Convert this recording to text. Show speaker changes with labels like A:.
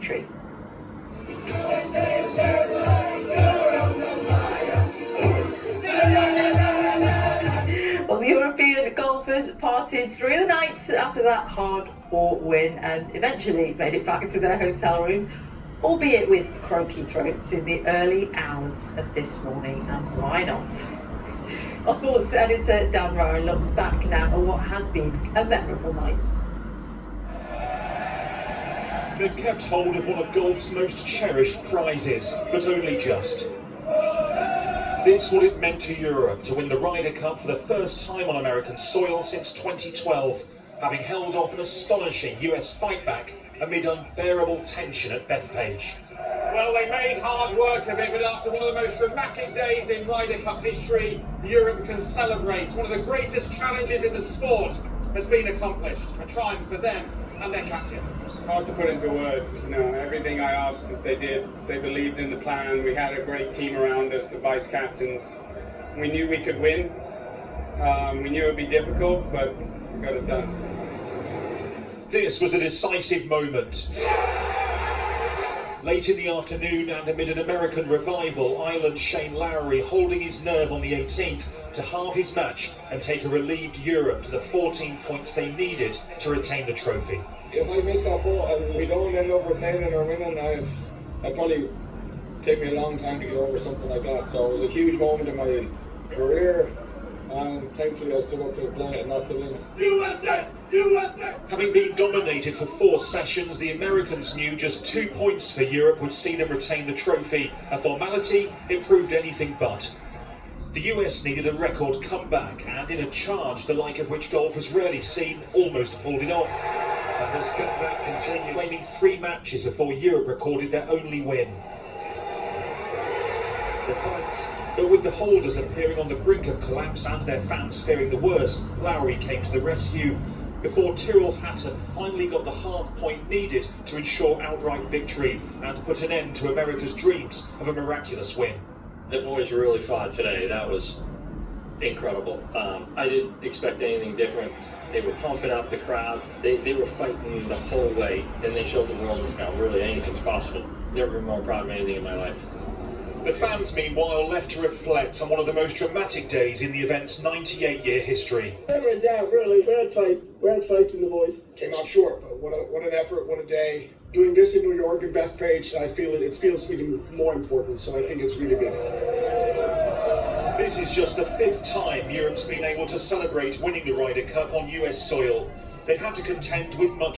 A: victory. Well, the European golfers partied through the night after that hard-fought win and eventually made it back to their hotel rooms, albeit with croaky throats in the early hours of this morning, and why not? Our sports editor Dan Ryder looks back now at what has been a memorable night.
B: They've kept hold of one of golf's most cherished prizes, but only just. This what it meant to Europe to win the Ryder Cup for the first time on American soil since 2012, having held off an astonishing US fightback amid unbearable tension at Bethpage.
C: Well, they made hard work of it, but after one of the most dramatic days in Ryder Cup history, Europe can celebrate. One of the greatest challenges in the sport has been accomplished. A triumph for them and their captain.
D: It's hard to put into words, everything I asked that they did. They believed in the plan. We had a great team around us, the vice captains. We knew we could win. We knew it would be difficult, but we got it done.
B: This was a decisive moment. Late in the afternoon and amid an American revival, Ireland's Shane Lowry holding his nerve on the 18th to halve his match and take a relieved Europe to the 14 points they needed to retain the trophy.
E: If I miss that ball and we don't end up retaining or winning, I'd probably take me a long time to get over something like that. So it was a huge moment in my career, and thankfully I stood up to the plate and not to win.
C: USA! USA!
B: Having been dominated for 4 sessions, the Americans knew just 2 points for Europe would see them retain the trophy. A formality, it proved anything but. The US needed a record comeback, and in a charge the like of which golf has rarely seen, almost pulled it off. And this comeback continued, claiming 3 matches before Europe recorded their only win. The points. But with the holders appearing on the brink of collapse and their fans fearing the worst, Lowry came to the rescue before Tyrrell Hatton finally got the half point needed to ensure outright victory and put an end to America's dreams of a miraculous win.
F: The boys really fought today. That was incredible. I didn't expect anything different. They were pumping up the crowd. They were fighting the whole way, and they showed the world really anything's possible. Never been more proud of anything in my life.
B: The fans, meanwhile, left to reflect on one of the most dramatic days in the event's 98-year history.
G: Never in doubt, really. We had faith in the boys.
H: Came out short, but what an effort, what a day. Doing this in New York and Bethpage, I feel it feels even more important, so I think it's really big.
B: This is just the 5th time Europe's been able to celebrate winning the Ryder Cup on US soil. They've had to contend with much